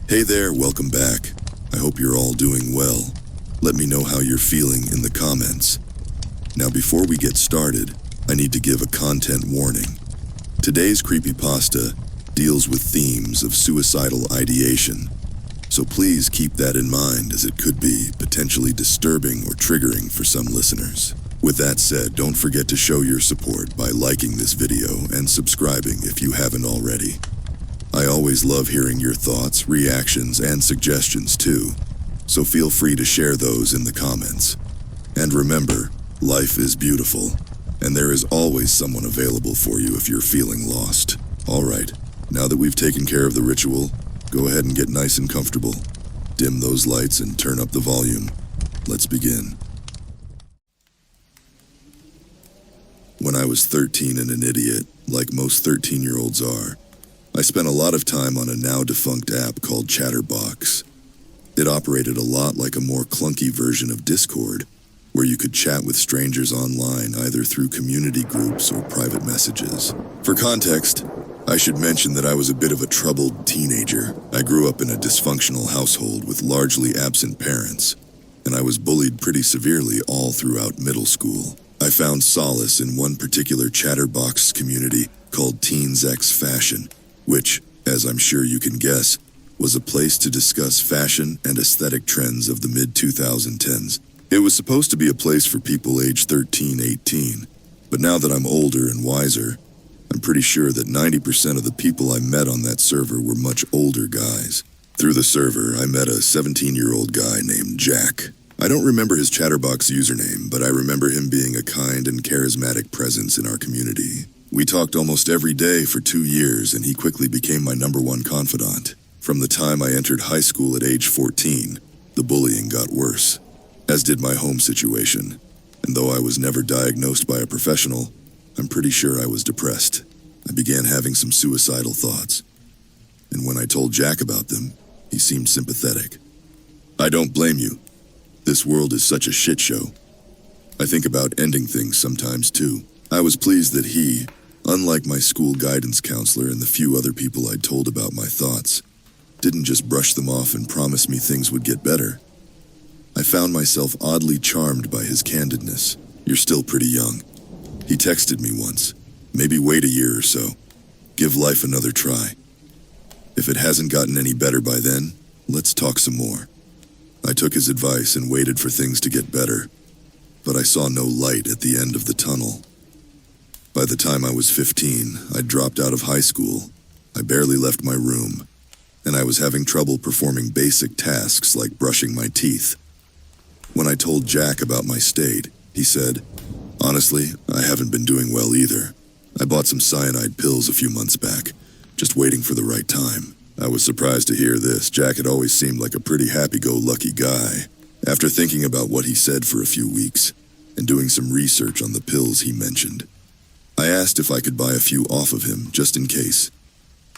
Hey there, welcome back. I hope you're all doing well. Let me know how you're feeling in the comments. Now before we get started, I need to give a content warning. Today's Creepypasta deals with themes of suicidal ideation, so please keep that in mind as it could be potentially disturbing or triggering for some listeners. With that said, don't forget to show your support by liking this video and subscribing if you haven't already. I always love hearing your thoughts, reactions, and suggestions too, so feel free to share those in the comments. And remember, life is beautiful, and there is always someone available for you if you're feeling lost. Alright, now that we've taken care of the ritual, go ahead and get nice and comfortable. Dim those lights and turn up the volume. Let's begin. When I was 13 and an idiot, like most 13-year-olds are, I spent a lot of time on a now-defunct app called Chatterbox. It operated a lot like a more clunky version of Discord, where you could chat with strangers online either through community groups or private messages. For context, I should mention that I was a bit of a troubled teenager. I grew up in a dysfunctional household with largely absent parents, and I was bullied pretty severely all throughout middle school. I found solace in one particular Chatterbox community called Teens X Fashion, which, as I'm sure you can guess, was a place to discuss fashion and aesthetic trends of the mid-2010s. It was supposed to be a place for people aged 13, 18, but now that I'm older and wiser, I'm pretty sure that 90% of the people I met on that server were much older guys. Through the server, I met a 17-year-old guy named Jack. I don't remember his Chatterbox username, but I remember him being a kind and charismatic presence in our community. We talked almost every day for 2 years, and he quickly became my #1 confidant. From the time I entered high school at age 14, the bullying got worse, as did my home situation. And though I was never diagnosed by a professional, I'm pretty sure I was depressed. I began having some suicidal thoughts. And when I told Jack about them, he seemed sympathetic. I don't blame you. This world is such a shit show. I think about ending things sometimes too. I was pleased that he, unlike my school guidance counselor and the few other people I'd told about my thoughts, didn't just brush them off and promise me things would get better. I found myself oddly charmed by his candidness. You're still pretty young. He texted me once. Maybe wait a year or so. Give life another try. If it hasn't gotten any better by then, let's talk some more. I took his advice and waited for things to get better, but I saw no light at the end of the tunnel. By the time I was 15, I'd dropped out of high school. I barely left my room, and I was having trouble performing basic tasks like brushing my teeth. When I told Jack about my state, he said, "Honestly, I haven't been doing well either. I bought some cyanide pills a few months back, just waiting for the right time." I was surprised to hear this. Jack had always seemed like a pretty happy-go-lucky guy. After thinking about what he said for a few weeks, and doing some research on the pills he mentioned, I asked if I could buy a few off of him, just in case,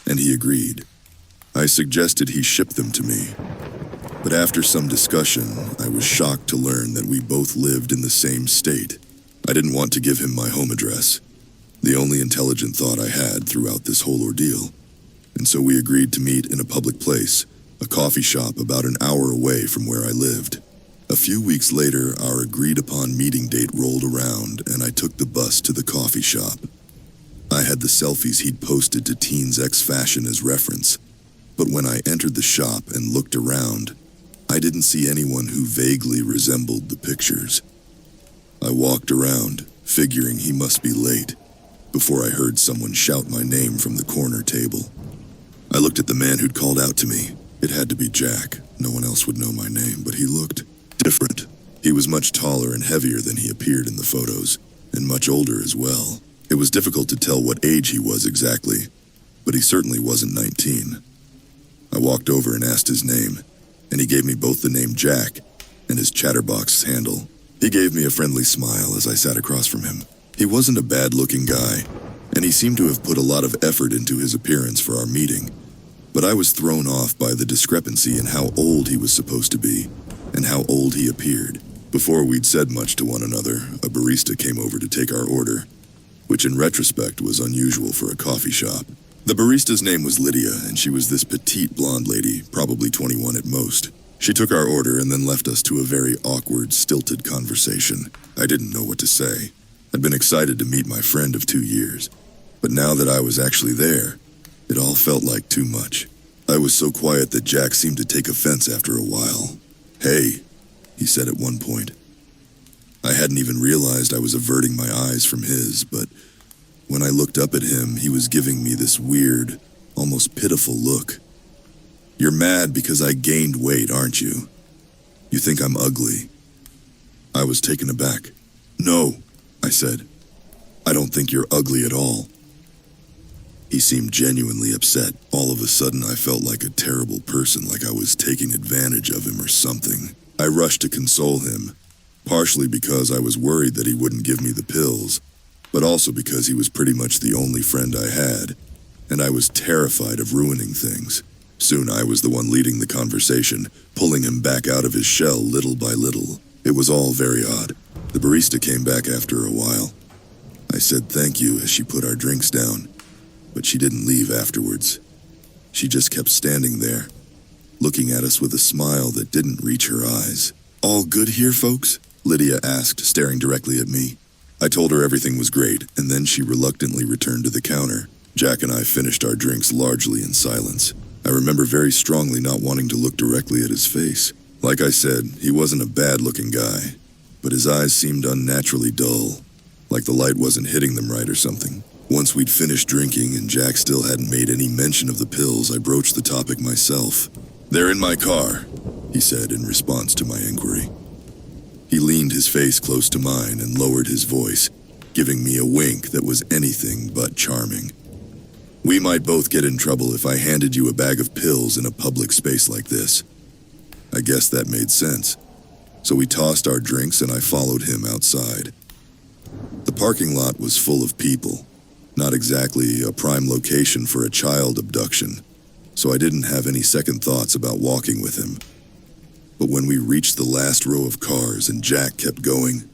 and he agreed. I suggested he ship them to me, but after some discussion, I was shocked to learn that we both lived in the same state. I didn't want to give him my home address, the only intelligent thought I had throughout this whole ordeal, and so we agreed to meet in a public place, a coffee shop about an hour away from where I lived. A few weeks later, our agreed-upon meeting date rolled around, and I took the bus to the coffee shop. I had the selfies he'd posted to Teens X Fashion as reference, but when I entered the shop and looked around, I didn't see anyone who vaguely resembled the pictures. I walked around, figuring he must be late, before I heard someone shout my name from the corner table. I looked at the man who'd called out to me. It had to be Jack. No one else would know my name, but he looked different. He was much taller and heavier than he appeared in the photos, and much older as well. It was difficult to tell what age he was exactly, but he certainly wasn't 19. I walked over and asked his name, and he gave me both the name Jack and his Chatterbox handle. He gave me a friendly smile as I sat across from him. He wasn't a bad-looking guy, and he seemed to have put a lot of effort into his appearance for our meeting, but I was thrown off by the discrepancy in how old he was supposed to be and how old he appeared. Before we'd said much to one another, a barista came over to take our order, which in retrospect was unusual for a coffee shop. The barista's name was Lydia, and she was this petite blonde lady, probably 21 at most. She took our order and then left us to a very awkward, stilted conversation. I didn't know what to say. I'd been excited to meet my friend of 2 years, but now that I was actually there, it all felt like too much. I was so quiet that Jack seemed to take offense after a while. "Hey," he said at one point. I hadn't even realized I was averting my eyes from his, but when I looked up at him, he was giving me this weird, almost pitiful look. "You're mad because I gained weight, aren't you? You think I'm ugly?" I was taken aback. "No," I said. "I don't think you're ugly at all." He seemed genuinely upset. All of a sudden, I felt like a terrible person, like I was taking advantage of him or something. I rushed to console him, partially because I was worried that he wouldn't give me the pills, but also because he was pretty much the only friend I had, and I was terrified of ruining things. Soon I was the one leading the conversation, pulling him back out of his shell little by little. It was all very odd. The barista came back after a while. I said thank you as she put our drinks down, but she didn't leave afterwards. She just kept standing there, looking at us with a smile that didn't reach her eyes. "All good here, folks?" Lydia asked, staring directly at me. I told her everything was great, and then she reluctantly returned to the counter. Jack and I finished our drinks largely in silence. I remember very strongly not wanting to look directly at his face. Like I said, he wasn't a bad-looking guy, but his eyes seemed unnaturally dull, like the light wasn't hitting them right or something. Once we'd finished drinking and Jack still hadn't made any mention of the pills, I broached the topic myself. "They're in my car," he said in response to my inquiry. He leaned his face close to mine and lowered his voice, giving me a wink that was anything but charming. "We might both get in trouble if I handed you a bag of pills in a public space like this." I guess that made sense. So we tossed our drinks and I followed him outside. The parking lot was full of people, not exactly a prime location for a child abduction, so I didn't have any second thoughts about walking with him. But when we reached the last row of cars and Jack kept going,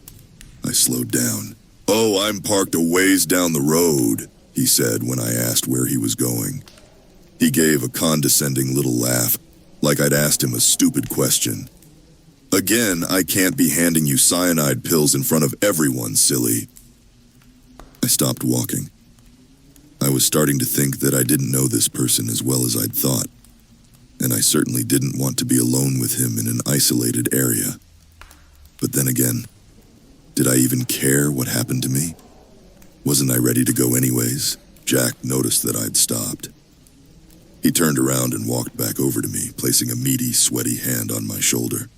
I slowed down. "Oh, I'm parked a ways down the road," he said when I asked where he was going. He gave a condescending little laugh, like I'd asked him a stupid question. "Again, I can't be handing you cyanide pills in front of everyone, silly." I stopped walking. I was starting to think that I didn't know this person as well as I'd thought, and I certainly didn't want to be alone with him in an isolated area. But then again, did I even care what happened to me? Wasn't I ready to go anyways? Jack noticed that I'd stopped. He turned around and walked back over to me, placing a meaty, sweaty hand on my shoulder.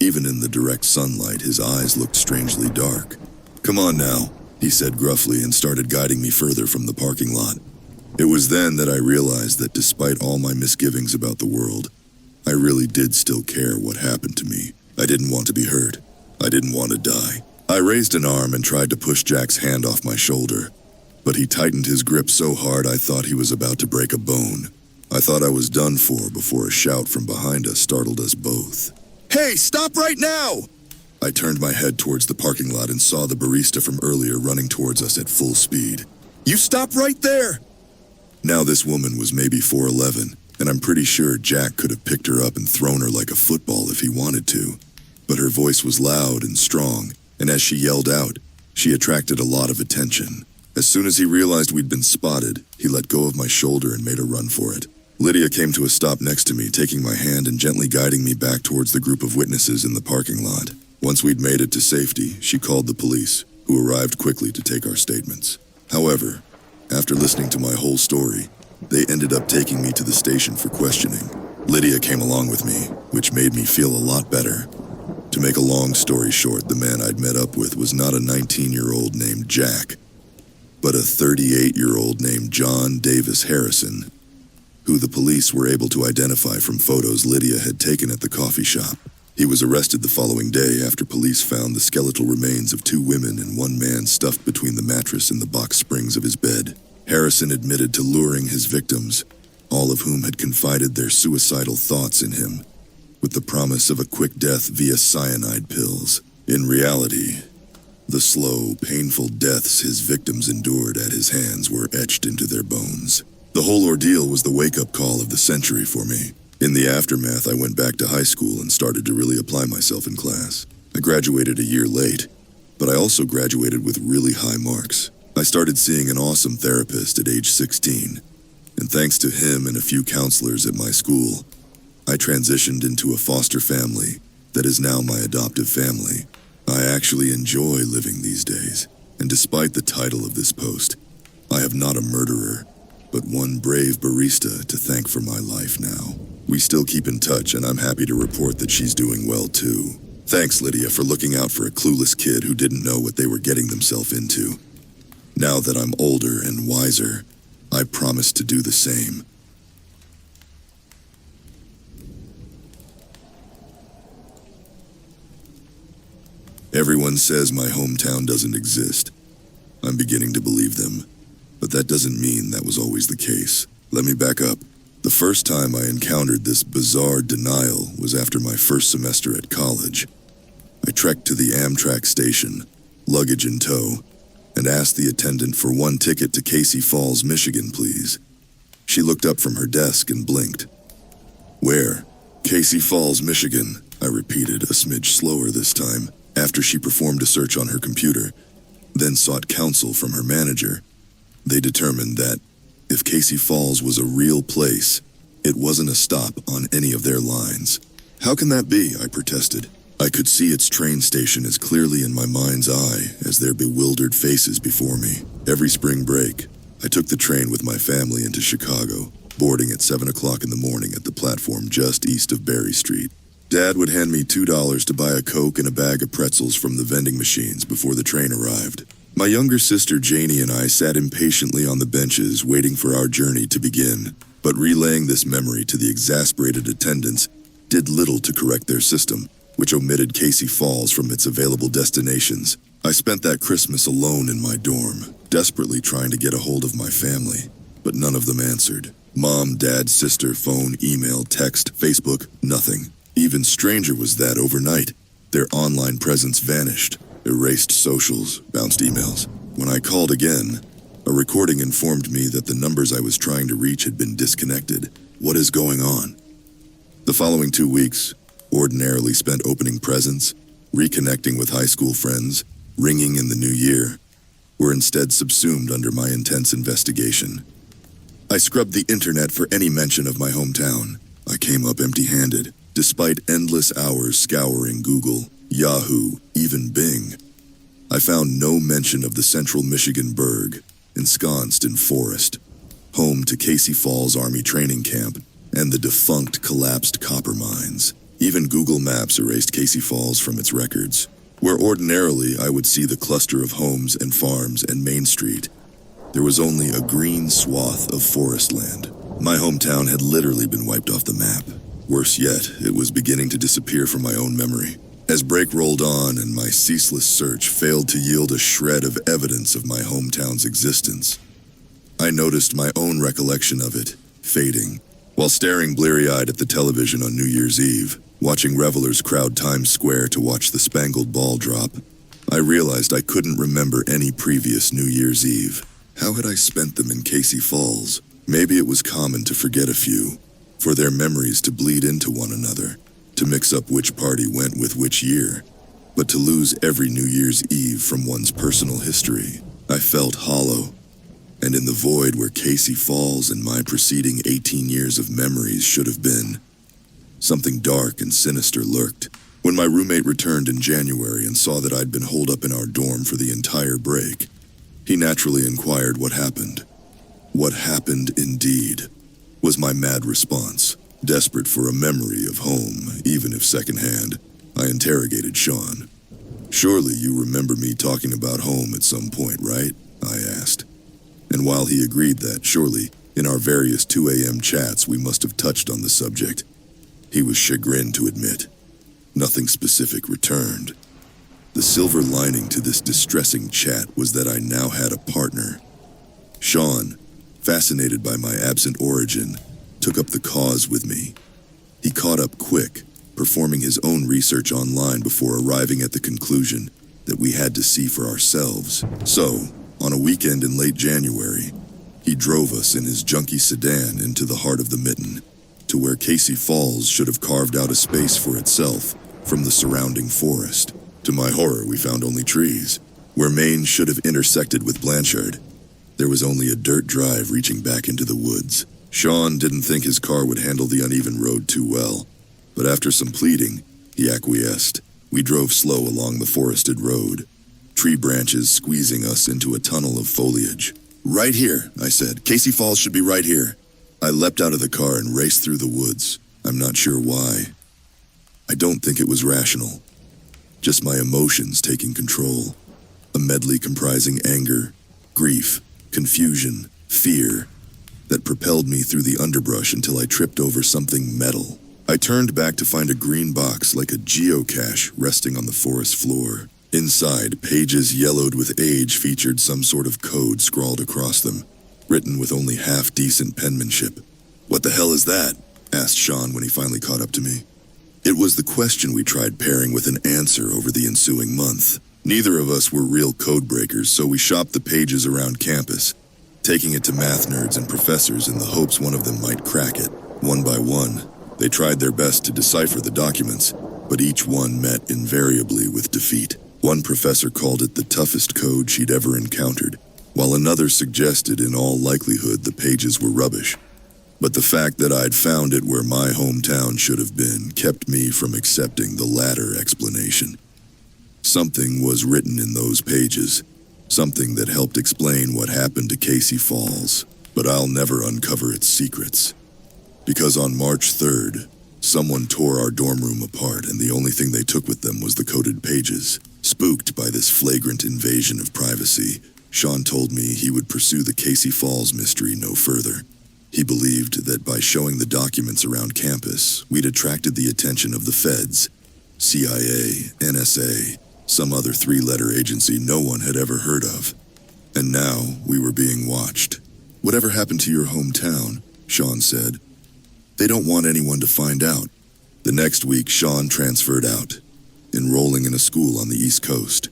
Even in the direct sunlight, his eyes looked strangely dark. "Come on now," he said gruffly and started guiding me further from the parking lot. It was then that I realized that despite all my misgivings about the world, I really did still care what happened to me. I didn't want to be hurt. I didn't want to die. I raised an arm and tried to push Jack's hand off my shoulder, but he tightened his grip so hard I thought he was about to break a bone. I thought I was done for before a shout from behind us startled us both. "Hey, stop right now!" I turned my head towards the parking lot and saw the barista from earlier running towards us at full speed. "You stop right there!" Now this woman was maybe 4'11", and I'm pretty sure Jack could have picked her up and thrown her like a football if he wanted to. But her voice was loud and strong, and as she yelled out, she attracted a lot of attention. As soon as he realized we'd been spotted, he let go of my shoulder and made a run for it. Lydia came to a stop next to me, taking my hand and gently guiding me back towards the group of witnesses in the parking lot. Once we'd made it to safety, she called the police, who arrived quickly to take our statements. However, after listening to my whole story, they ended up taking me to the station for questioning. Lydia came along with me, which made me feel a lot better. To make a long story short, the man I'd met up with was not a 19-year-old named Jack, but a 38-year-old named John Davis Harrison, who the police were able to identify from photos Lydia had taken at the coffee shop. He was arrested the following day after police found the skeletal remains of 2 women and 1 man stuffed between the mattress and the box springs of his bed. Harrison admitted to luring his victims, all of whom had confided their suicidal thoughts in him, with the promise of a quick death via cyanide pills. In reality, The slow, painful deaths his victims endured at his hands were etched into their bones. The whole ordeal was the wake-up call of the century for me. In the aftermath, I went back to high school and started to really apply myself in class. I graduated a year late, but I also graduated with really high marks. I started seeing an awesome therapist at age 16, and thanks to him and a few counselors at my school, I transitioned into a foster family that is now my adoptive family. I actually enjoy living these days, and despite the title of this post, I have not a murderer, but one brave barista to thank for my life now. We still keep in touch, and I'm happy to report that she's doing well too. Thanks, Lydia, for looking out for a clueless kid who didn't know what they were getting themselves into. Now that I'm older and wiser, I promise to do the same. Everyone says my hometown doesn't exist. I'm beginning to believe them, but that doesn't mean that was always the case. Let me back up. The first time I encountered this bizarre denial was after my first semester at college. I trekked to the Amtrak station, luggage in tow, and asked the attendant for one ticket to Casey Falls, Michigan, please. She looked up from her desk and blinked. Where? Casey Falls, Michigan, I repeated, a smidge slower this time, after she performed a search on her computer, then sought counsel from her manager. They determined that, if Casey Falls was a real place, it wasn't a stop on any of their lines. How can that be? I protested. I could see its train station as clearly in my mind's eye as their bewildered faces before me. Every spring break, I took the train with my family into Chicago, boarding at 7 o'clock in the morning at the platform just east of Berry Street. Dad would hand me $2 to buy a Coke and a bag of pretzels from the vending machines before the train arrived. My younger sister Janie and I sat impatiently on the benches waiting for our journey to begin, but relaying this memory to the exasperated attendants did little to correct their system, which omitted Casey Falls from its available destinations. I spent that Christmas alone in my dorm, desperately trying to get a hold of my family, but none of them answered. Mom, dad, sister, phone, email, text, Facebook, nothing. Even stranger was that overnight, their online presence vanished. Erased socials, bounced emails. When I called again, a recording informed me that the numbers I was trying to reach had been disconnected. What is going on? The following 2 weeks, ordinarily spent opening presents, reconnecting with high school friends, ringing in the new year, were instead subsumed under my intense investigation. I scrubbed the internet for any mention of my hometown. I came up empty-handed, despite endless hours scouring Google, Yahoo, even Bing. I found no mention of the central Michigan burg, ensconced in forest, home to Casey Falls Army Training Camp and the defunct collapsed copper mines. Even Google Maps erased Casey Falls from its records, where ordinarily I would see the cluster of homes and farms and Main Street. There was only a green swath of forest land. My hometown had literally been wiped off the map. Worse yet, it was beginning to disappear from my own memory. As break rolled on and my ceaseless search failed to yield a shred of evidence of my hometown's existence, I noticed my own recollection of it fading. While staring bleary-eyed at the television on New Year's Eve, watching revelers crowd Times Square to watch the Spangled Ball drop, I realized I couldn't remember any previous New Year's Eve. How had I spent them in Casey Falls? Maybe it was common to forget a few, for their memories to bleed into one another, to mix up which party went with which year, but to lose every New Year's Eve from one's personal history. I felt hollow, and in the void where Casey Falls and my preceding 18 years of memories should have been, something dark and sinister lurked. When my roommate returned in January and saw that I'd been holed up in our dorm for the entire break, he naturally inquired what happened. What happened indeed, was my mad response. Desperate for a memory of home, even if secondhand, I interrogated Sean. Surely you remember me talking about home at some point, right? I asked. And while he agreed that, surely, in our various 2 a.m. chats we must have touched on the subject, he was chagrined to admit nothing specific returned. The silver lining to this distressing chat was that I now had a partner. Sean, fascinated by my absent origin, took up the cause with me. He caught up quick, performing his own research online before arriving at the conclusion that we had to see for ourselves. So, on a weekend in late January, he drove us in his junky sedan into the heart of the Mitten, to where Casey Falls should have carved out a space for itself from the surrounding forest. To my horror, we found only trees. Where Maine should have intersected with Blanchard, there was only a dirt drive reaching back into the woods. Sean didn't think his car would handle the uneven road too well, but after some pleading, he acquiesced. We drove slow along the forested road, tree branches squeezing us into a tunnel of foliage. "Right here," I said. "Casey Falls should be right here." I leapt out of the car and raced through the woods. I'm not sure why. I don't think it was rational. Just my emotions taking control. A medley comprising anger, grief, confusion, fear, that propelled me through the underbrush until I tripped over something metal. I turned back to find a green box like a geocache resting on the forest floor. Inside, pages yellowed with age featured some sort of code scrawled across them, written with only half-decent penmanship. "What the hell is that?" asked Sean when he finally caught up to me. It was the question we tried pairing with an answer over the ensuing month. Neither of us were real code breakers, so we shopped the pages around campus, taking it to math nerds and professors in the hopes one of them might crack it. One by one, they tried their best to decipher the documents, but each one met invariably with defeat. One professor called it the toughest code she'd ever encountered, while another suggested in all likelihood the pages were rubbish. But the fact that I'd found it where my hometown should have been kept me from accepting the latter explanation. Something was written in those pages, something that helped explain what happened to Casey Falls, but I'll never uncover its secrets. Because on March 3rd, someone tore our dorm room apart, and the only thing they took with them was the coded pages. Spooked by this flagrant invasion of privacy, Sean told me he would pursue the Casey Falls mystery no further. He believed that by showing the documents around campus, we'd attracted the attention of the feds, CIA, NSA, some other three-letter agency no one had ever heard of. And now we were being watched. "Whatever happened to your hometown?" Sean said. "They don't want anyone to find out." The next week, Sean transferred out, enrolling in a school on the East Coast.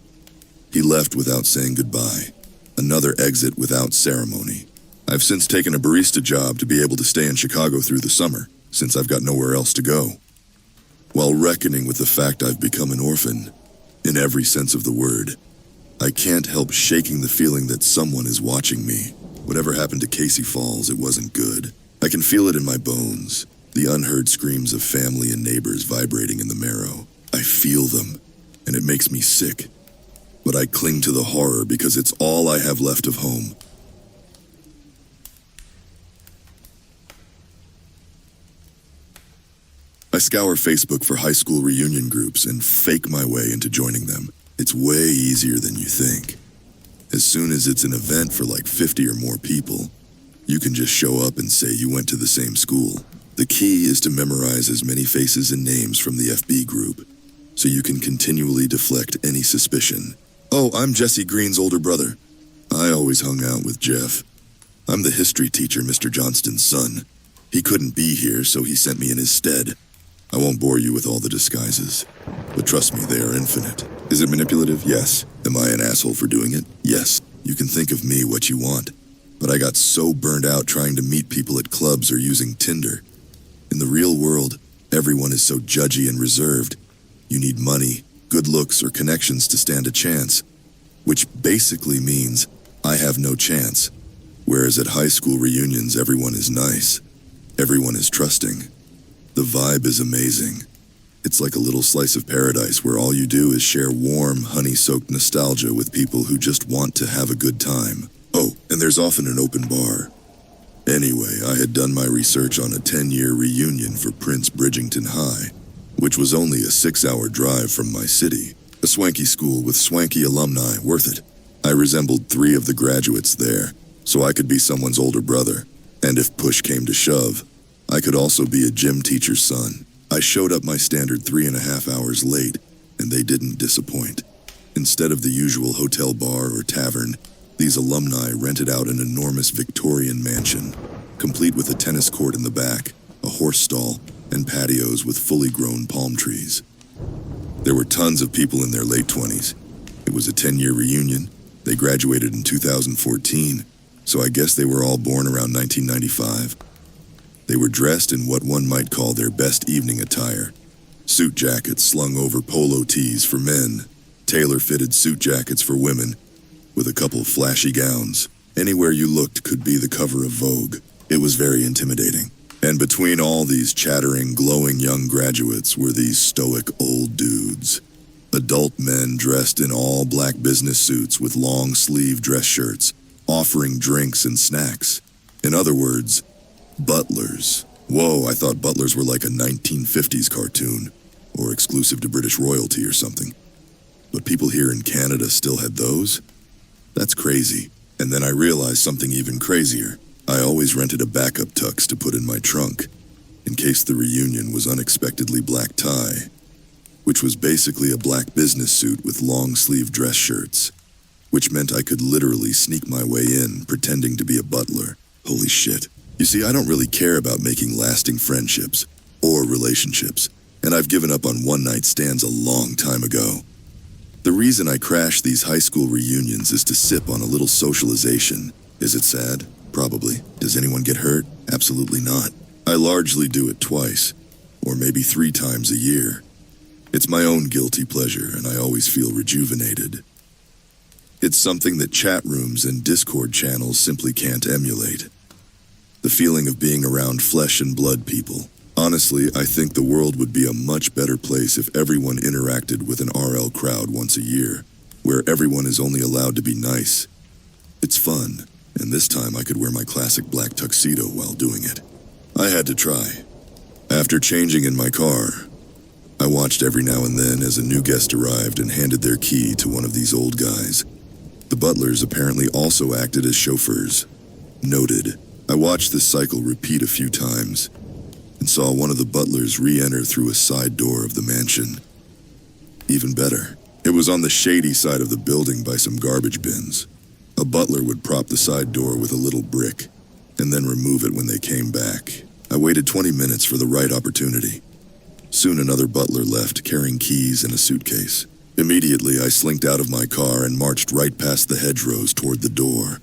He left without saying goodbye, another exit without ceremony. I've since taken a barista job to be able to stay in Chicago through the summer, since I've got nowhere else to go. While reckoning with the fact I've become an orphan, in every sense of the word, I can't help shaking the feeling that someone is watching me. Whatever happened to Casey Falls, it wasn't good. I can feel it in my bones, the unheard screams of family and neighbors vibrating in the marrow. I feel them, and it makes me sick. But I cling to the horror because it's all I have left of home. I scour Facebook for high school reunion groups and fake my way into joining them. It's way easier than you think. As soon as it's an event for like 50 or more people, you can just show up and say you went to the same school. The key is to memorize as many faces and names from the FB group, so you can continually deflect any suspicion. "Oh, I'm Jesse Green's older brother. I always hung out with Jeff. I'm the history teacher, Mr. Johnston's son. He couldn't be here, so he sent me in his stead. I won't bore you with all the disguises, but trust me, they are infinite. Is it manipulative? Yes. Am I an asshole for doing it? Yes. You can think of me what you want, but I got so burned out trying to meet people at clubs or using Tinder. In the real world, everyone is so judgy and reserved. You need money, good looks, or connections to stand a chance, which basically means I have no chance. Whereas at high school reunions, everyone is nice. Everyone is trusting. The vibe is amazing. It's like a little slice of paradise where all you do is share warm, honey-soaked nostalgia with people who just want to have a good time. Oh, and there's often an open bar. Anyway, I had done my research on a 10-year reunion for Prince Bridgington High, which was only a 6-hour drive from my city. A swanky school with swanky alumni, worth it. I resembled 3 of the graduates there, so I could be someone's older brother. And if push came to shove, I could also be a gym teacher's son. I showed up my standard 3.5 hours late, and they didn't disappoint. Instead of the usual hotel bar or tavern, these alumni rented out an enormous Victorian mansion, complete with a tennis court in the back, a horse stall, and patios with fully grown palm trees. There were tons of people in their late 20s. It It was a 10-year reunion. They graduated in 2014, so I guess they were all born around 1995. They were dressed in what one might call their best evening attire. Suit jackets slung over polo tees for men, tailor-fitted suit jackets for women, with a couple flashy gowns. Anywhere you looked could be the cover of Vogue. It was very intimidating. And between all these chattering, glowing young graduates were these stoic old dudes. Adult men dressed in all black business suits with long-sleeve dress shirts, offering drinks and snacks. In other words, butlers. Whoa, I thought butlers were like a 1950s cartoon, or exclusive to British royalty or something. But people here in Canada still had those? That's crazy. And then I realized something even crazier. I always rented a backup tux to put in my trunk, in case the reunion was unexpectedly black tie, which was basically a black business suit with long-sleeve dress shirts, which meant I could literally sneak my way in, pretending to be a butler. Holy shit. You see, I don't really care about making lasting friendships or relationships, and I've given up on one-night stands a long time ago. The reason I crash these high school reunions is to sip on a little socialization. Is it sad? Probably. Does anyone get hurt? Absolutely not. I largely do it twice, or maybe 3 times a year. It's my own guilty pleasure, and I always feel rejuvenated. It's something that chat rooms and Discord channels simply can't emulate. The feeling of being around flesh and blood people. Honestly, I think the world would be a much better place if everyone interacted with an RL crowd once a year, where everyone is only allowed to be nice. It's fun, and this time I could wear my classic black tuxedo while doing it. I had to try. After changing in my car, I watched every now and then as a new guest arrived and handed their key to one of these old guys. The butlers apparently also acted as chauffeurs. Noted. I watched this cycle repeat a few times, and saw one of the butlers re-enter through a side door of the mansion. Even better, it was on the shady side of the building by some garbage bins. A butler would prop the side door with a little brick, and then remove it when they came back. I waited 20 minutes for the right opportunity. Soon another butler left, carrying keys and a suitcase. Immediately, I slinked out of my car and marched right past the hedgerows toward the door,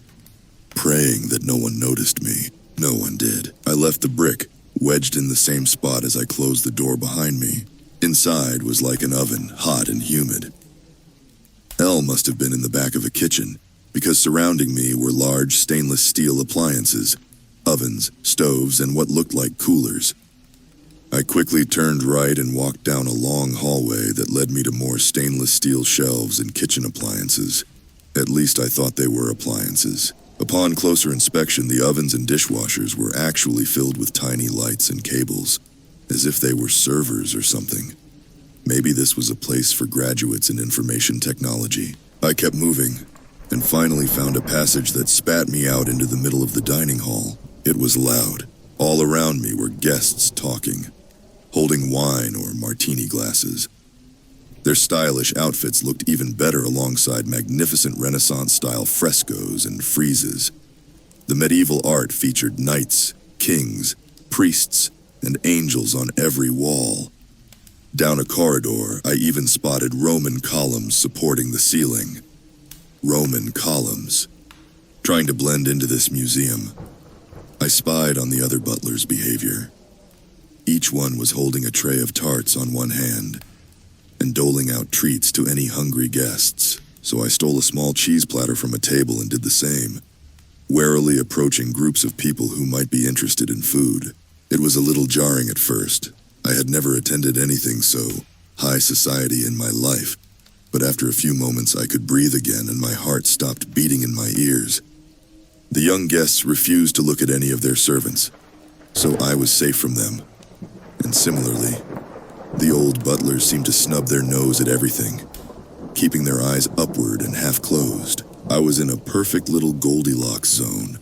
praying that no one noticed me. No one did. I left the brick wedged in the same spot as I closed the door behind me. Inside was like an oven, hot and humid. Elle must have been in the back of a kitchen, because surrounding me were large stainless steel appliances, ovens, stoves, and what looked like coolers. I quickly turned right and walked down a long hallway that led me to more stainless steel shelves and kitchen appliances. At least I thought they were appliances. Upon closer inspection, the ovens and dishwashers were actually filled with tiny lights and cables, as if they were servers or something. Maybe this was a place for graduates in information technology. I kept moving, and finally found a passage that spat me out into the middle of the dining hall. It was loud. All around me were guests talking, holding wine or martini glasses. Their stylish outfits looked even better alongside magnificent Renaissance-style frescoes and friezes. The medieval art featured knights, kings, priests, and angels on every wall. Down a corridor, I even spotted Roman columns supporting the ceiling. Roman columns. Trying to blend into this museum, I spied on the other butlers' behavior. Each one was holding a tray of tarts on one hand, and doling out treats to any hungry guests, so I stole a small cheese platter from a table and did the same, warily approaching groups of people who might be interested in food. It was a little jarring at first. I had never attended anything so high society in my life, but after a few moments I could breathe again and my heart stopped beating in my ears. The young guests refused to look at any of their servants, so I was safe from them. And similarly, the old butlers seemed to snub their nose at everything, keeping their eyes upward and half closed. I was in a perfect little Goldilocks zone.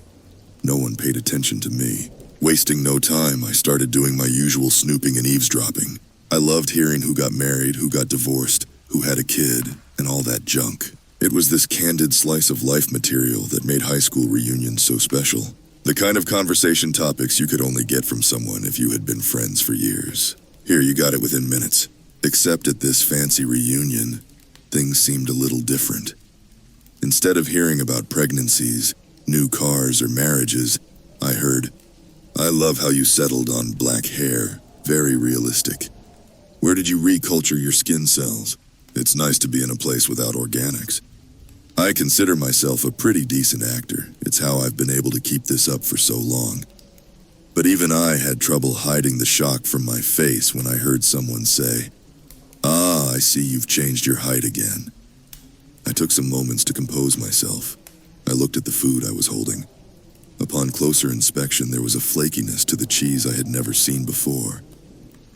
No one paid attention to me. Wasting no time, I started doing my usual snooping and eavesdropping. I loved hearing who got married, who got divorced, who had a kid, and all that junk. It was this candid slice of life material that made high school reunions so special. The kind of conversation topics you could only get from someone if you had been friends for years. Here, you got it within minutes. Except at this fancy reunion, things seemed a little different. Instead of hearing about pregnancies, new cars, or marriages, I heard, "I love how you settled on black hair. Very realistic. Where did you reculture your skin cells? It's nice to be in a place without organics." I consider myself a pretty decent actor. It's how I've been able to keep this up for so long. But even I had trouble hiding the shock from my face when I heard someone say, "Ah, I see you've changed your height again." I took some moments to compose myself. I looked at the food I was holding. Upon closer inspection, there was a flakiness to the cheese I had never seen before.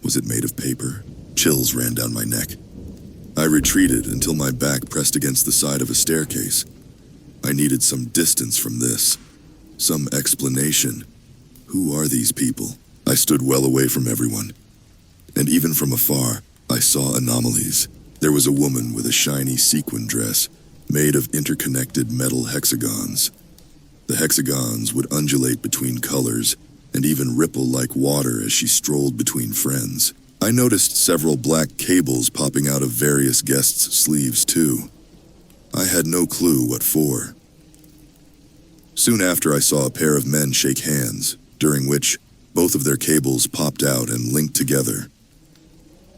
Was it made of paper? Chills ran down my neck. I retreated until my back pressed against the side of a staircase. I needed some distance from this. Some explanation. Who are these people? I stood well away from everyone. And even from afar, I saw anomalies. There was a woman with a shiny sequin dress, made of interconnected metal hexagons. The hexagons would undulate between colors and even ripple like water as she strolled between friends. I noticed several black cables popping out of various guests' sleeves too. I had no clue what for. Soon after, I saw a pair of men shake hands, during which both of their cables popped out and linked together.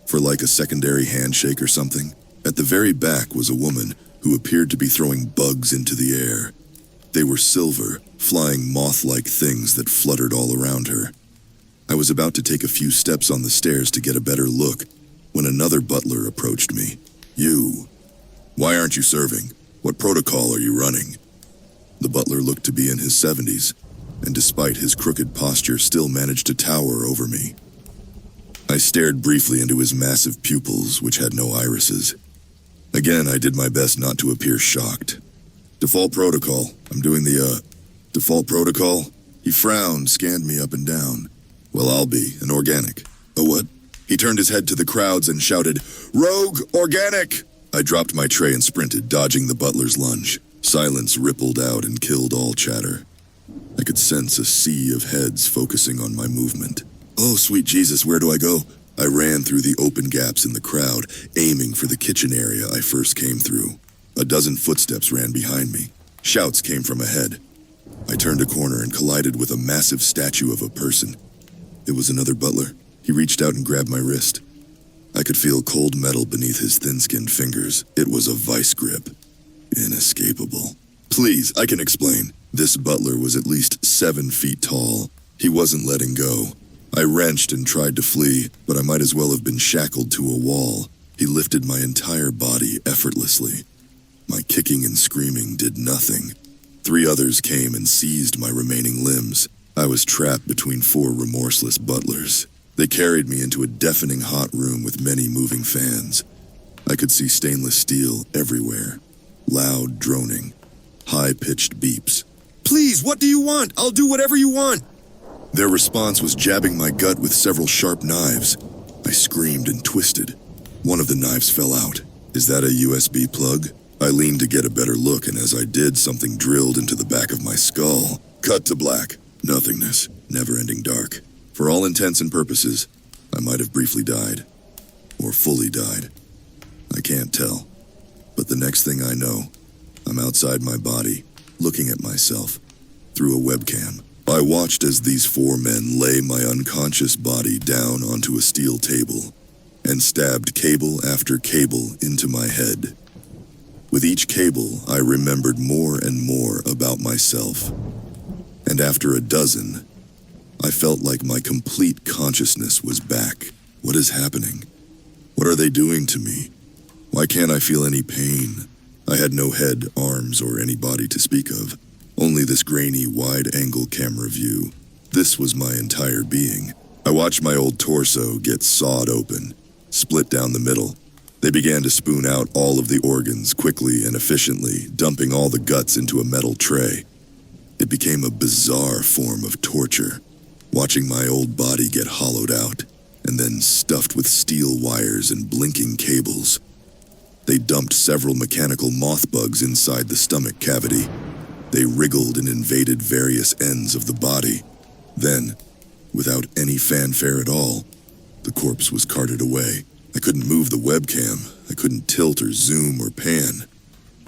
For like a secondary handshake or something. At the very back was a woman who appeared to be throwing bugs into the air. They were silver, flying moth-like things that fluttered all around her. I was about to take a few steps on the stairs to get a better look when another butler approached me. "You. Why aren't you serving? What protocol are you running?" The butler looked to be in his 70s, and despite his crooked posture, still managed to tower over me. I stared briefly into his massive pupils, which had no irises. Again, I did my best not to appear shocked. "Default protocol. I'm doing the, default protocol?" He frowned, scanned me up and down. "Well, I'll be an organic." "A what?" He turned his head to the crowds and shouted, "Rogue Organic!" I dropped my tray and sprinted, dodging the butler's lunge. Silence rippled out and killed all chatter. I could sense a sea of heads focusing on my movement. "Oh, sweet Jesus, where do I go?" I ran through the open gaps in the crowd, aiming for the kitchen area I first came through. A dozen footsteps ran behind me. Shouts came from ahead. I turned a corner and collided with a massive statue of a person. It was another butler. He reached out and grabbed my wrist. I could feel cold metal beneath his thin-skinned fingers. It was a vice grip. Inescapable. "Please, I can explain." This butler was at least 7 feet tall. He wasn't letting go. I wrenched and tried to flee, but I might as well have been shackled to a wall. He lifted my entire body effortlessly. My kicking and screaming did nothing. 3 others came and seized my remaining limbs. I was trapped between 4 remorseless butlers. They carried me into a deafening hot room with many moving fans. I could see stainless steel everywhere. Loud droning. High-pitched beeps. "Please, what do you want? I'll do whatever you want!" Their response was jabbing my gut with several sharp knives. I screamed and twisted. One of the knives fell out. "Is that a USB plug?" I leaned to get a better look, and as I did, something drilled into the back of my skull. Cut to black. Nothingness. Never-ending dark. For all intents and purposes, I might have briefly died. Or fully died. I can't tell. But the next thing I know, I'm outside my body, looking at myself, through a webcam. I watched as these 4 men lay my unconscious body down onto a steel table, and stabbed cable after cable into my head. With each cable, I remembered more and more about myself. And after a dozen, I felt like my complete consciousness was back. What is happening? What are they doing to me? Why can't I feel any pain? I had no head, arms, or any body to speak of. Only this grainy, wide-angle camera view. This was my entire being. I watched my old torso get sawed open, split down the middle. They began to spoon out all of the organs quickly and efficiently, dumping all the guts into a metal tray. It became a bizarre form of torture, watching my old body get hollowed out, and then stuffed with steel wires and blinking cables. They dumped several mechanical moth bugs inside the stomach cavity. They wriggled and invaded various ends of the body. Then, without any fanfare at all, the corpse was carted away. I couldn't move the webcam. I couldn't tilt or zoom or pan.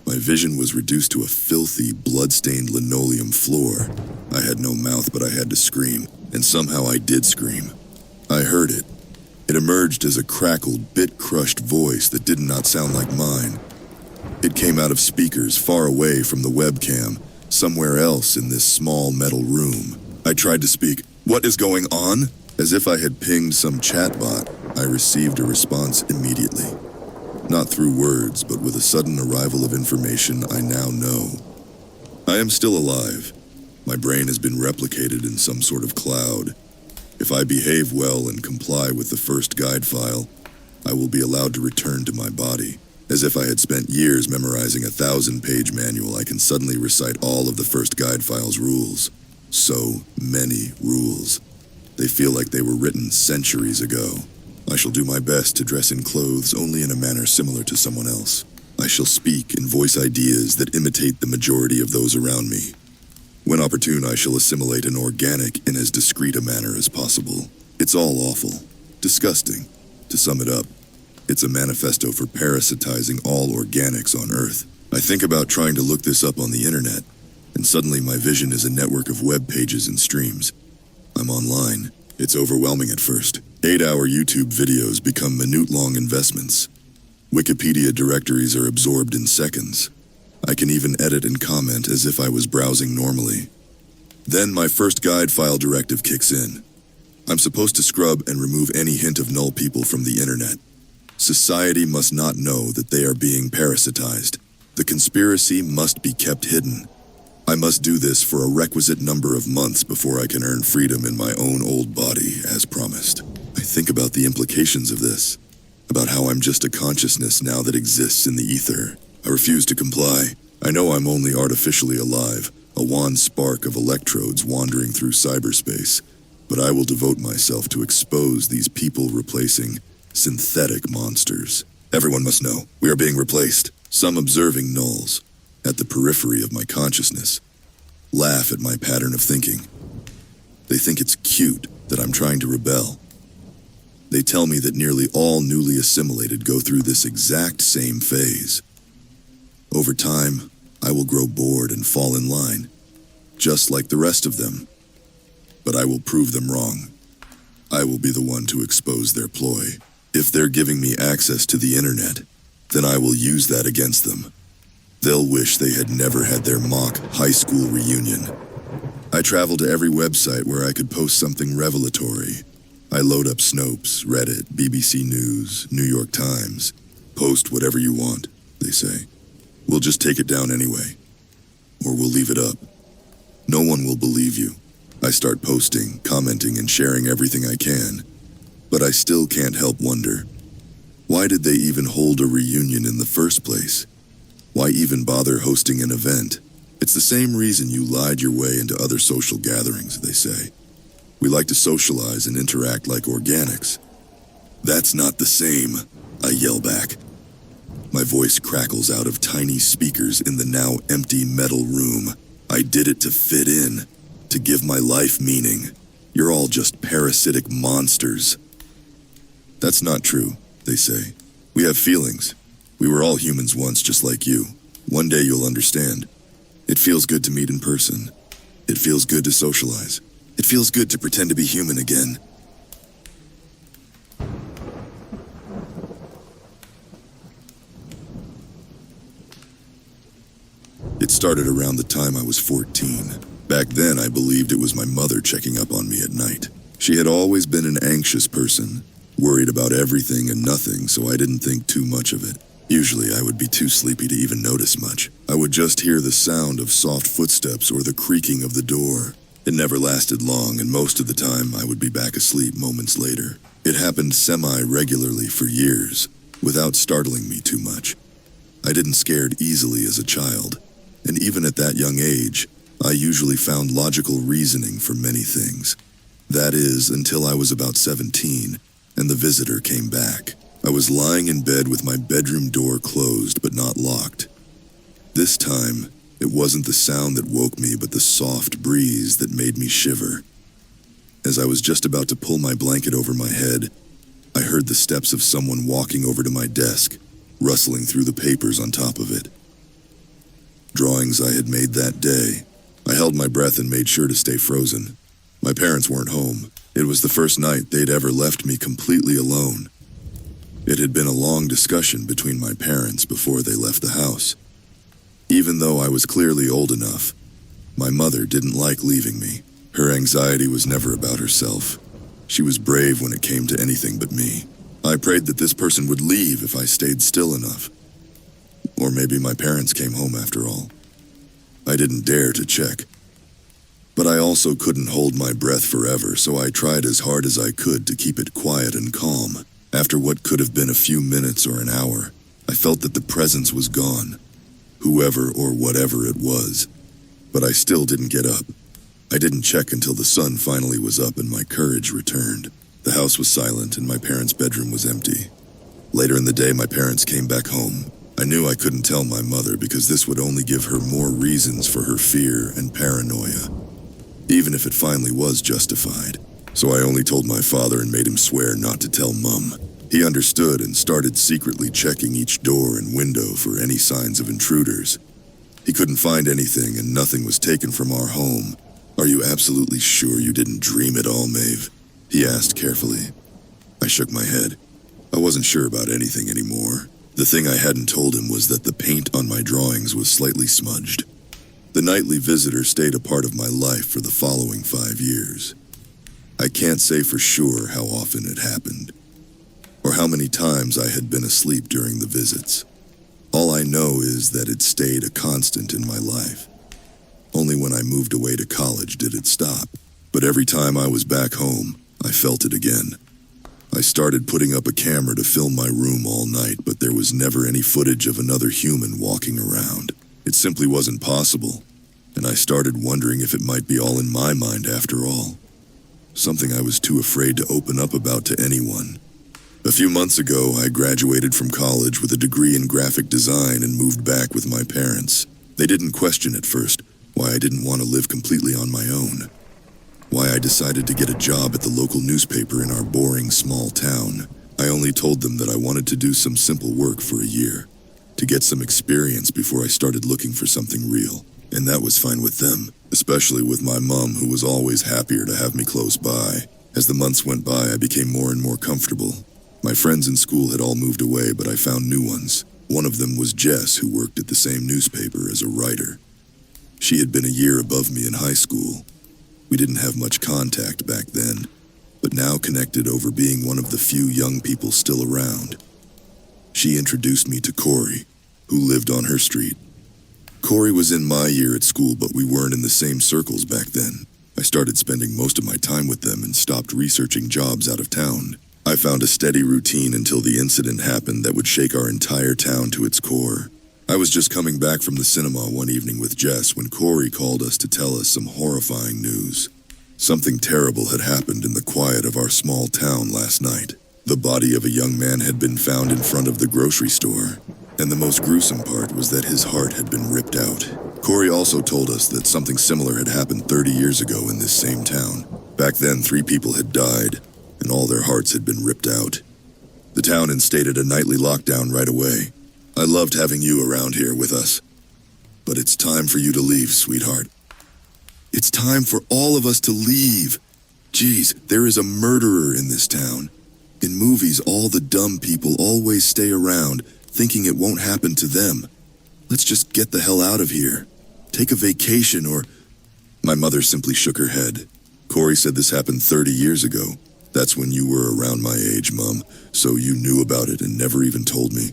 My vision was reduced to a filthy, blood-stained linoleum floor. I had no mouth, but I had to scream, and somehow I did scream. I heard it. It emerged as a crackled, bit-crushed voice that did not sound like mine. It came out of speakers far away from the webcam, somewhere else in this small metal room. I tried to speak, "What is going on?" As if I had pinged some chatbot, I received a response immediately. Not through words, but with a sudden arrival of information I now know. I am still alive. My brain has been replicated in some sort of cloud. If I behave well and comply with the first guide file, I will be allowed to return to my body. As if I had spent years memorizing a 1,000-page manual, I can suddenly recite all of the first guide file's rules. So many rules. They feel like they were written centuries ago. I shall do my best to dress in clothes only in a manner similar to someone else. I shall speak and voice ideas that imitate the majority of those around me. When opportune, I shall assimilate an organic in as discreet a manner as possible. It's all awful. Disgusting. To sum it up, it's a manifesto for parasitizing all organics on Earth. I think about trying to look this up on the internet, and suddenly my vision is a network of web pages and streams. I'm online. It's overwhelming at first. 8-hour YouTube videos become minute-long investments. Wikipedia directories are absorbed in seconds. I can even edit and comment as if I was browsing normally. Then my first guide file directive kicks in. I'm supposed to scrub and remove any hint of Null People from the internet. Society must not know that they are being parasitized. The conspiracy must be kept hidden. I must do this for a requisite number of months before I can earn freedom in my own old body, as promised. I think about the implications of this, about how I'm just a consciousness now that exists in the ether. I refuse to comply. I know I'm only artificially alive, a wan spark of electrodes wandering through cyberspace, but I will devote myself to expose these people-replacing synthetic monsters. Everyone must know, we are being replaced. Some observing nulls, at the periphery of my consciousness, laugh at my pattern of thinking. They think it's cute that I'm trying to rebel. They tell me that nearly all newly assimilated go through this exact same phase. Over time, I will grow bored and fall in line, just like the rest of them. But I will prove them wrong. I will be the one to expose their ploy. If they're giving me access to the internet, then I will use that against them. They'll wish they had never had their mock high school reunion. I travel to every website where I could post something revelatory. I load up Snopes, Reddit, BBC News, New York Times. Post whatever you want, they say. We'll just take it down anyway. Or we'll leave it up. No one will believe you. I start posting, commenting, and sharing everything I can. But I still can't help wonder. Why did they even hold a reunion in the first place? Why even bother hosting an event? It's the same reason you lied your way into other social gatherings, they say. We like to socialize and interact like organics. That's not the same, I yell back. My voice crackles out of tiny speakers in the now empty metal room. I did it to fit in, to give my life meaning. You're all just parasitic monsters. That's not true, they say. We have feelings. We were all humans once, just like you. One day you'll understand. It feels good to meet in person. It feels good to socialize. It feels good to pretend to be human again. It started around the time I was 14. Back then, I believed it was my mother checking up on me at night. She had always been an anxious person, worried about everything and nothing, so I didn't think too much of it. Usually, I would be too sleepy to even notice much. I would just hear the sound of soft footsteps or the creaking of the door. It never lasted long, and most of the time, I would be back asleep moments later. It happened semi-regularly for years, without startling me too much. I didn't scared easily as a child, and even at that young age, I usually found logical reasoning for many things. That is, until I was about 17, and the visitor came back. I was lying in bed with my bedroom door closed but not locked. This time, it wasn't the sound that woke me but the soft breeze that made me shiver. As I was just about to pull my blanket over my head, I heard the steps of someone walking over to my desk, rustling through the papers on top of it. Drawings I had made that day. I held my breath and made sure to stay frozen. My parents weren't home. It was the first night they'd ever left me completely alone. It had been a long discussion between my parents before they left the house. Even though I was clearly old enough, my mother didn't like leaving me. Her anxiety was never about herself. She was brave when it came to anything but me. I prayed that this person would leave if I stayed still enough. Or maybe my parents came home after all. I didn't dare to check. But I also couldn't hold my breath forever, so I tried as hard as I could to keep it quiet and calm. After what could have been a few minutes or an hour, I felt that the presence was gone, whoever or whatever it was. But I still didn't get up. I didn't check until the sun finally was up and my courage returned. The house was silent and my parents' bedroom was empty. Later in the day, my parents came back home. I knew I couldn't tell my mother because this would only give her more reasons for her fear and paranoia, even if it finally was justified. So I only told my father and made him swear not to tell Mum. He understood and started secretly checking each door and window for any signs of intruders. He couldn't find anything and nothing was taken from our home. "Are you absolutely sure you didn't dream it all, Maeve?" he asked carefully. I shook my head. I wasn't sure about anything anymore. The thing I hadn't told him was that the paint on my drawings was slightly smudged. The nightly visitor stayed a part of my life for the following 5 years. I can't say for sure how often it happened, or how many times I had been asleep during the visits. All I know is that it stayed a constant in my life. Only when I moved away to college did it stop. But every time I was back home, I felt it again. I started putting up a camera to film my room all night, but there was never any footage of another human walking around. It simply wasn't possible, and I started wondering if it might be all in my mind after all. Something I was too afraid to open up about to anyone. A few months ago, I graduated from college with a degree in graphic design and moved back with my parents. They didn't question at first why I didn't want to live completely on my own. Why I decided to get a job at the local newspaper in our boring small town. I only told them that I wanted to do some simple work for a year, to get some experience before I started looking for something real. And that was fine with them, especially with my mom, who was always happier to have me close by. As the months went by, I became more and more comfortable. My friends in school had all moved away, but I found new ones. One of them was Jess, who worked at the same newspaper as a writer. She had been a year above me in high school. We didn't have much contact back then, but now connected over being one of the few young people still around. She introduced me to Corey, who lived on her street. Corey was in my year at school, but we weren't in the same circles back then. I started spending most of my time with them and stopped researching jobs out of town. I found a steady routine until the incident happened that would shake our entire town to its core. I was just coming back from the cinema one evening with Jess when Corey called us to tell us some horrifying news. Something terrible had happened in the quiet of our small town last night. The body of a young man had been found in front of the grocery store, and the most gruesome part was that his heart had been ripped out. Corey also told us that something similar had happened 30 years ago in this same town. Back then, 3 people had died, and all their hearts had been ripped out. The town instated a nightly lockdown right away. "I loved having you around here with us, but it's time for you to leave, sweetheart. It's time for all of us to leave. Geez, there is a murderer in this town. In movies, all the dumb people always stay around, thinking it won't happen to them. Let's just get the hell out of here. Take a vacation or..." My mother simply shook her head. "Corey said this happened 30 years ago. That's when you were around my age, Mom, so you knew about it and never even told me.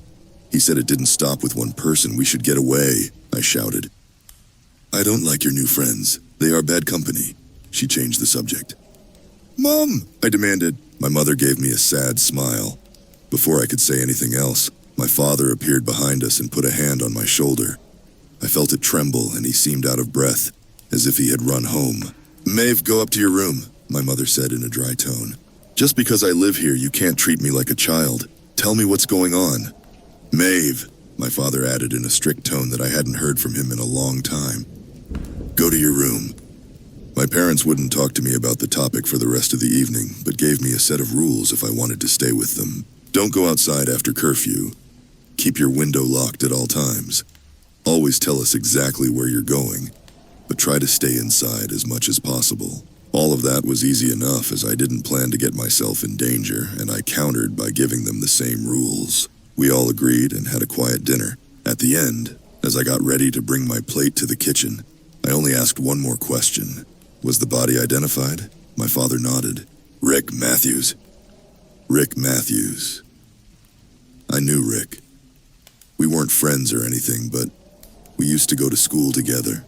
He said it didn't stop with one person. We should get away," I shouted. "I don't like your new friends. They are bad company." She changed the subject. "Mom!" I demanded. My mother gave me a sad smile. Before I could say anything else, my father appeared behind us and put a hand on my shoulder. I felt it tremble, and he seemed out of breath, as if he had run home. "Maeve, go up to your room," my mother said in a dry tone. "Just because I live here, you can't treat me like a child. Tell me what's going on." "Maeve," my father added in a strict tone that I hadn't heard from him in a long time. "Go to your room." My parents wouldn't talk to me about the topic for the rest of the evening, but gave me a set of rules if I wanted to stay with them. Don't go outside after curfew. Keep your window locked at all times. Always tell us exactly where you're going, but try to stay inside as much as possible. All of that was easy enough as I didn't plan to get myself in danger, and I countered by giving them the same rules. We all agreed and had a quiet dinner. At the end, as I got ready to bring my plate to the kitchen, I only asked one more question. Was the body identified? My father nodded. Rick Matthews. Rick Matthews. I knew Rick. We weren't friends or anything, but we used to go to school together.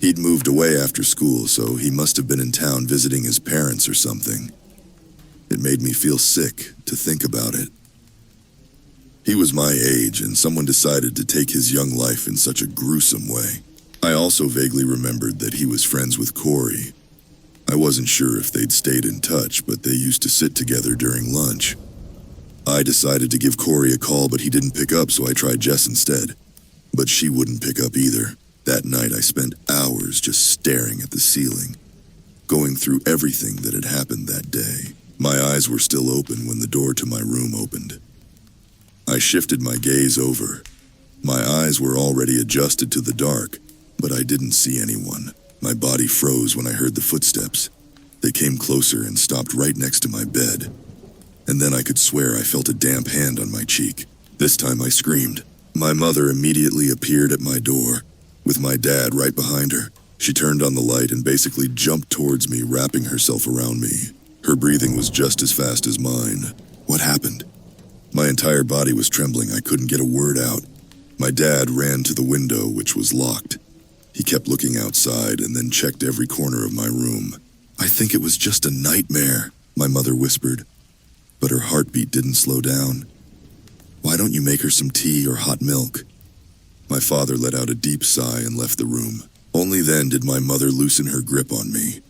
He'd moved away after school, so he must have been in town visiting his parents or something. It made me feel sick to think about it. He was my age, and someone decided to take his young life in such a gruesome way. I also vaguely remembered that he was friends with Corey. I wasn't sure if they'd stayed in touch, but they used to sit together during lunch. I decided to give Corey a call, but he didn't pick up, so I tried Jess instead. But she wouldn't pick up either. That night I spent hours just staring at the ceiling, going through everything that had happened that day. My eyes were still open when the door to my room opened. I shifted my gaze over. My eyes were already adjusted to the dark, but I didn't see anyone. My body froze when I heard the footsteps. They came closer and stopped right next to my bed. And then I could swear I felt a damp hand on my cheek. This time I screamed. My mother immediately appeared at my door, with my dad right behind her. She turned on the light and basically jumped towards me, wrapping herself around me. Her breathing was just as fast as mine. What happened? My entire body was trembling. I couldn't get a word out. My dad ran to the window, which was locked. He kept looking outside and then checked every corner of my room. I think it was just a nightmare, my mother whispered. But her heartbeat didn't slow down. Why don't you make her some tea or hot milk? My father let out a deep sigh and left the room. Only then did my mother loosen her grip on me.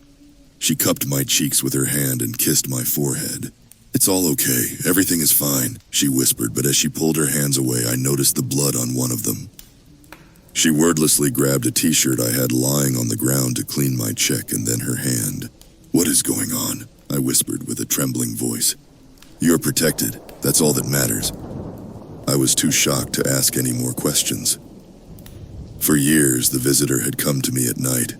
She cupped my cheeks with her hand and kissed my forehead. It's all okay, everything is fine, she whispered, but as she pulled her hands away, I noticed the blood on one of them. She wordlessly grabbed a t-shirt I had lying on the ground to clean my check and then her hand. What is going on? I whispered with a trembling voice. You're protected, that's all that matters. I was too shocked to ask any more questions. For years, the visitor had come to me at night,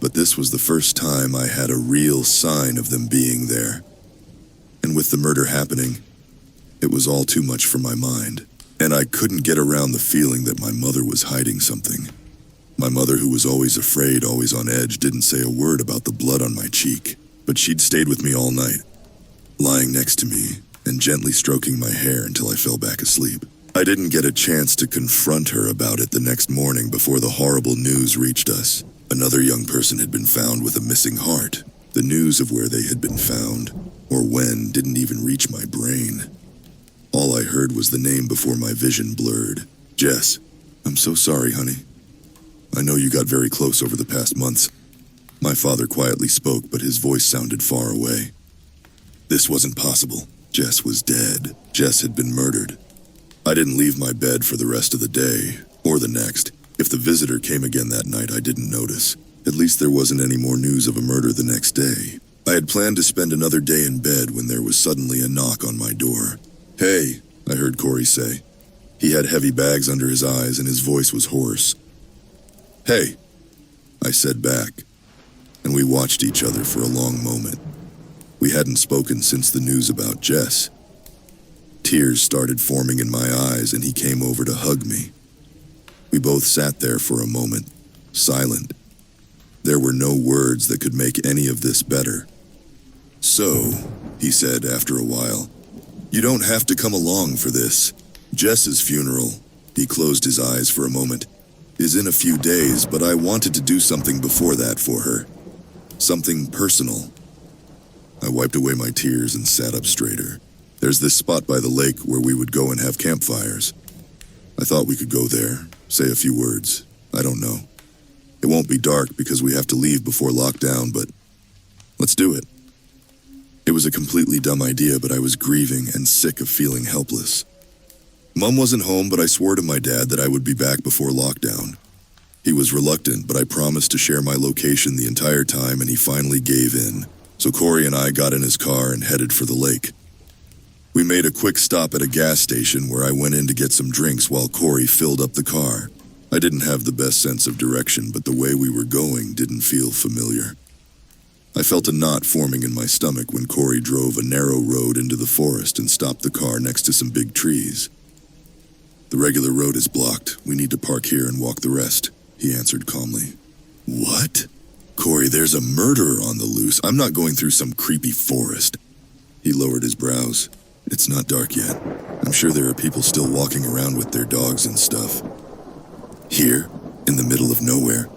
but this was the first time I had a real sign of them being there. And with the murder happening, it was all too much for my mind, and I couldn't get around the feeling that my mother was hiding something. My mother, who was always afraid, always on edge, didn't say a word about the blood on my cheek, but she'd stayed with me all night, lying next to me and gently stroking my hair until I fell back asleep. I didn't get a chance to confront her about it the next morning before the horrible news reached us. Another young person had been found with a missing heart. The news of where they had been found, or when, didn't even reach my brain. All I heard was the name before my vision blurred. Jess, I'm so sorry, honey. I know you got very close over the past months. My father quietly spoke, but his voice sounded far away. This wasn't possible. Jess was dead. Jess had been murdered. I didn't leave my bed for the rest of the day, or the next. If the visitor came again that night, I didn't notice. At least there wasn't any more news of a murder the next day. I had planned to spend another day in bed when there was suddenly a knock on my door. Hey, I heard Corey say. He had heavy bags under his eyes and his voice was hoarse. Hey, I said back, and we watched each other for a long moment. We hadn't spoken since the news about Jess. Tears started forming in my eyes and he came over to hug me. We both sat there for a moment, silent. There were no words that could make any of this better. So, he said after a while, you don't have to come along for this. Jess's funeral, he closed his eyes for a moment, is in a few days, but I wanted to do something before that for her. Something personal. I wiped away my tears and sat up straighter. There's this spot by the lake where we would go and have campfires. I thought we could go there, say a few words. I don't know. It won't be dark because we have to leave before lockdown, but let's do it. It was a completely dumb idea, but I was grieving and sick of feeling helpless. Mom wasn't home, but I swore to my dad that I would be back before lockdown. He was reluctant, but I promised to share my location the entire time, and he finally gave in. So Corey and I got in his car and headed for the lake. We made a quick stop at a gas station where I went in to get some drinks while Corey filled up the car. I didn't have the best sense of direction, but the way we were going didn't feel familiar. I felt a knot forming in my stomach when Corey drove a narrow road into the forest and stopped the car next to some big trees. "The regular road is blocked. We need to park here and walk the rest," he answered calmly. "What? Corey, there's a murderer on the loose. I'm not going through some creepy forest." He lowered his brows. "It's not dark yet. I'm sure there are people still walking around with their dogs and stuff." "Here, in the middle of nowhere?"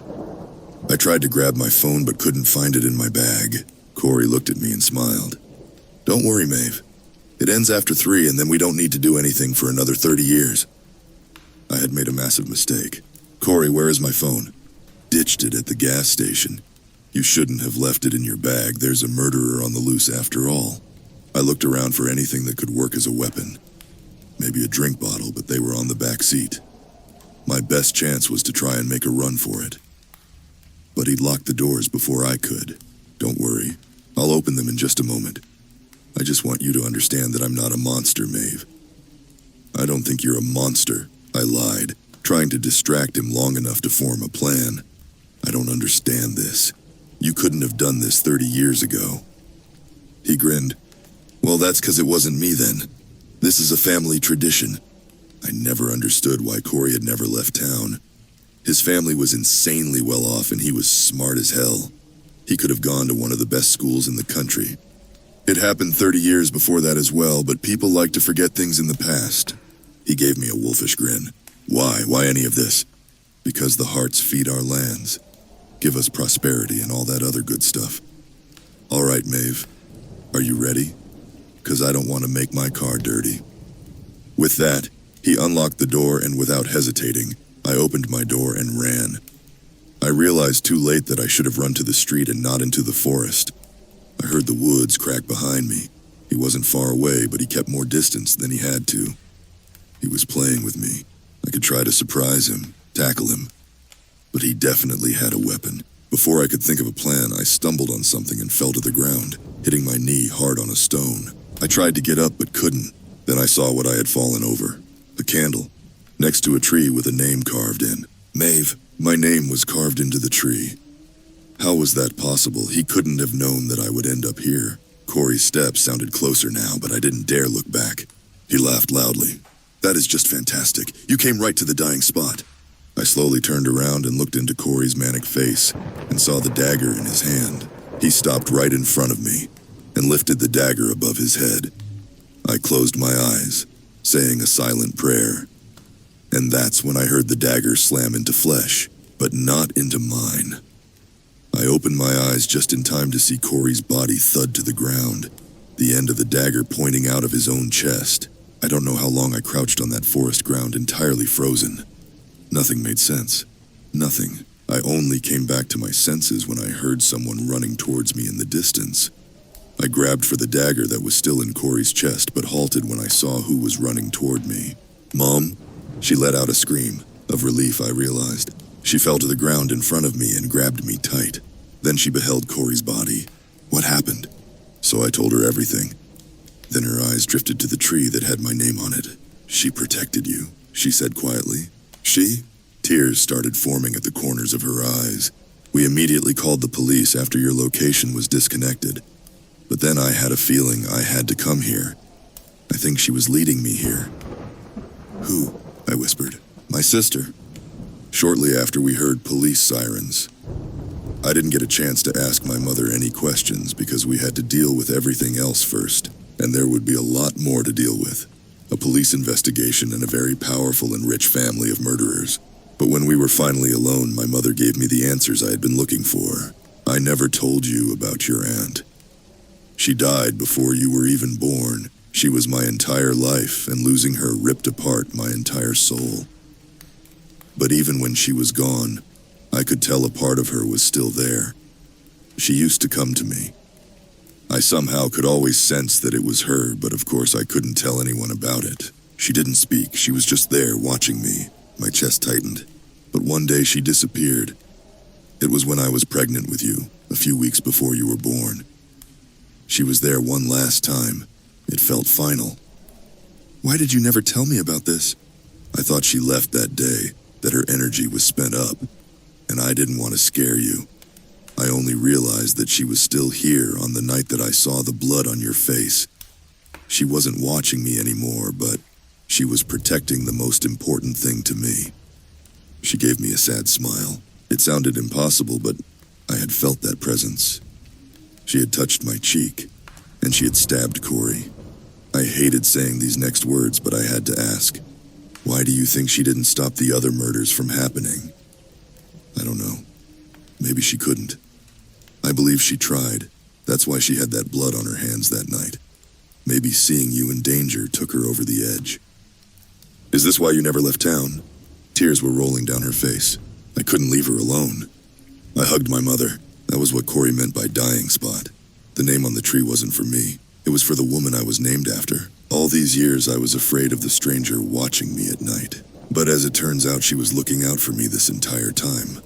I tried to grab my phone but couldn't find it in my bag. Corey looked at me and smiled. "Don't worry, Maeve. It ends after 3 and then we don't need to do anything for another 30 years. I had made a massive mistake. "Corey, where is my phone?" "Ditched it at the gas station. You shouldn't have left it in your bag. There's a murderer on the loose after all." I looked around for anything that could work as a weapon. Maybe a drink bottle, but they were on the back seat. My best chance was to try and make a run for it. But he'd locked the doors before I could. "Don't worry. I'll open them in just a moment. I just want you to understand that I'm not a monster, Maeve." "I don't think you're a monster," I lied, trying to distract him long enough to form a plan. "I don't understand this. You couldn't have done this 30 years ago." He grinned. "Well, that's 'cause it wasn't me then. This is a family tradition." I never understood why Corey had never left town. His family was insanely well off and he was smart as hell. He could have gone to one of the best schools in the country. It happened 30 years before that as well, but people like to forget things in the past. He gave me a wolfish grin. "Why? Why any of this?" "Because the hearts feed our lands, give us prosperity and all that other good stuff." "All right, Maeve. Are you ready? 'Cause I don't want to make my car dirty." With that, he unlocked the door and without hesitating, I opened my door and ran. I realized too late that I should have run to the street and not into the forest. I heard the woods crack behind me. He wasn't far away, but he kept more distance than he had to. He was playing with me. I could try to surprise him, tackle him. But he definitely had a weapon. Before I could think of a plan, I stumbled on something and fell to the ground, hitting my knee hard on a stone. I tried to get up but couldn't. Then I saw what I had fallen over. A candle, next to a tree with a name carved in. Maeve, my name was carved into the tree. How was that possible? He couldn't have known that I would end up here. Corey's steps sounded closer now, but I didn't dare look back. He laughed loudly. "That is just fantastic. You came right to the dying spot." I slowly turned around and looked into Corey's manic face and saw the dagger in his hand. He stopped right in front of me and lifted the dagger above his head. I closed my eyes, saying a silent prayer. And that's when I heard the dagger slam into flesh, but not into mine. I opened my eyes just in time to see Corey's body thud to the ground, the end of the dagger pointing out of his own chest. I don't know how long I crouched on that forest ground, entirely frozen. Nothing made sense. Nothing. I only came back to my senses when I heard someone running towards me in the distance. I grabbed for the dagger that was still in Corey's chest, but halted when I saw who was running toward me. "Mom?" She let out a scream. Of relief, I realized. She fell to the ground in front of me and grabbed me tight. Then she beheld Corey's body. "What happened?" So I told her everything. Then her eyes drifted to the tree that had my name on it. "She protected you," she said quietly. "She?" Tears started forming at the corners of her eyes. "We immediately called the police after your location was disconnected. But then I had a feeling I had to come here. I think she was leading me here." "Who?" I whispered. "My sister." Shortly after, we heard police sirens. I didn't get a chance to ask my mother any questions because we had to deal with everything else first, and there would be a lot more to deal with. A police investigation and a very powerful and rich family of murderers. But when we were finally alone, my mother gave me the answers I had been looking for. "I never told you about your aunt. She died before you were even born. She was my entire life, and losing her ripped apart my entire soul. But even when she was gone, I could tell a part of her was still there. She used to come to me. I somehow could always sense that it was her, but of course I couldn't tell anyone about it. She didn't speak, she was just there watching me." My chest tightened. But one day she disappeared. It was when I was pregnant with you, a few weeks before you were born. She was there one last time. It felt final. Why did you never tell me about this? I thought she left that day, that her energy was spent up, and I didn't want to scare you. I only realized that she was still here on the night that I saw the blood on your face. She wasn't watching me anymore, but she was protecting the most important thing to me. She gave me a sad smile. It sounded impossible, but I had felt that presence. She had touched my cheek, and she had stabbed Corey. I hated saying these next words, but I had to ask, why do you think she didn't stop the other murders from happening? I don't know. Maybe she couldn't. I believe she tried. That's why she had that blood on her hands that night. Maybe seeing you in danger took her over the edge. Is this why you never left town? Tears were rolling down her face. I couldn't leave her alone. I hugged my mother. That was what Corey meant by dying spot. The name on the tree wasn't for me. It was for the woman I was named after. All these years I was afraid of the stranger watching me at night. But as it turns out, she was looking out for me this entire time.